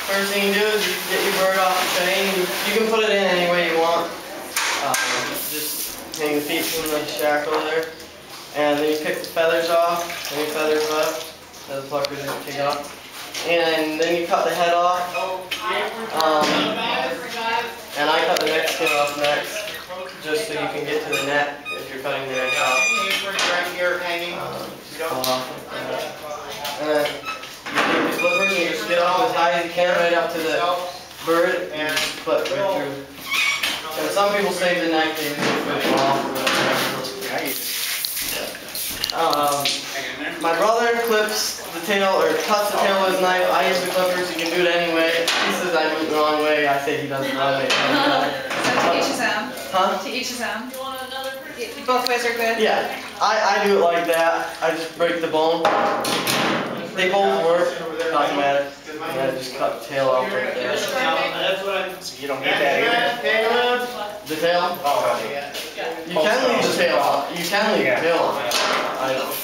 first thing you do is you get your bird off the chain. You can put it in any way you want. Just hang the feet from the shackle there. And then you pick the feathers off, any feathers left, that the plucker didn't take off. And then you cut the head off. And I cut the neck skin off next, just so you can get to the neck if you're cutting the neck off. Pull it off like that. And then you take your flippers and you just get off as high as you can, right up to the bird, and just flip right through. And some people save the neck, they usually flip it off. My brother clips the tail, or cuts the tail with his knife. I use the clippers, you can do it anyway. He says I do it the wrong way, I say he does it the wrong way. So to each his own. Huh? To each his own. Both ways are good? Yeah, I do it like that. I just break the bone. They both work, doesn't matter. And I just cut the tail off right there. So you don't need that either? The tail? Oh, yeah. You can leave the tail on. You can leave the tail on. I don't.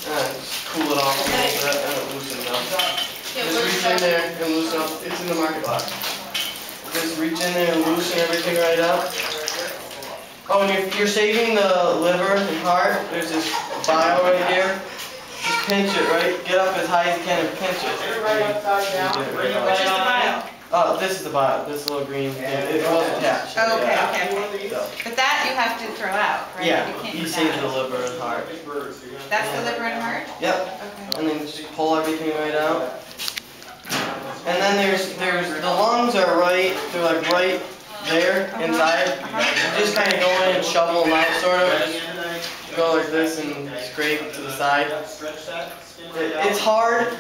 Just cool it off a little bit and it loosens up. Just reach in there and loosen up. It's in the market box. Just reach in there and loosen everything right up. Oh, and if you're saving the liver and heart, there's this bile right here. Just pinch it, right? Get up as high as you can and pinch it. Which is the bile? This is the bile, this little green thing. It was attached. Oh, okay. But that you have to throw out, right? Yeah, can't you use save that. the liver and heart. That's the liver and heart? Yep. Okay. And then just pull everything right out. And then there's the lungs are right, they're like right there inside. You just kind of go in and shovel them out, sort of. Just go like this and scrape to the side. It's hard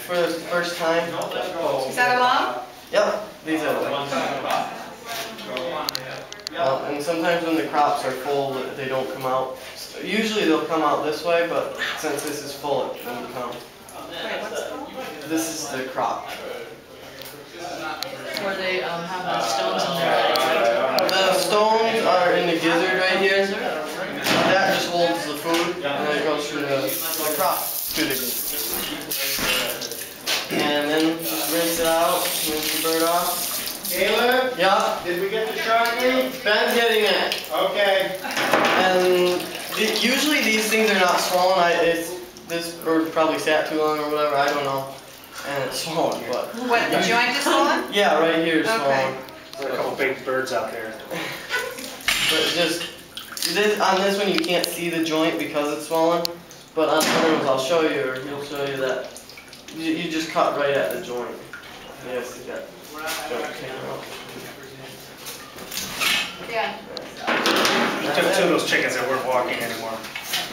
for the first time. Is that a lung? Yep, these are the ones. And sometimes when the crops are full, they don't come out. Usually they'll come out this way, but since this is full, it won't come. Wait, what's full? This is the crop. Where they have the stones in there. The stones are in the gizzard right here. That just holds the food, and then it goes through the crop to the gizzard. And then just rinse it out, rinse the bird off. Caleb? Yeah? Did we get the sharpie? Ben's getting it. Okay. And usually these things are not swollen. This bird probably sat too long or whatever, I don't know. And it's swollen, but... What, the joint is swollen? Yeah, right here is Okay. swollen. There's a couple big birds out there. But on this one you can't see the joint because it's swollen. But on other ones I'll show you, or he'll show you that you just cut right at the joint. Yes, see that joint came out. Yeah. He took two of those chickens that weren't walking anymore.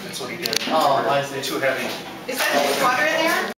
That's what he did. Oh, I see. Too heavy. Is that water in there?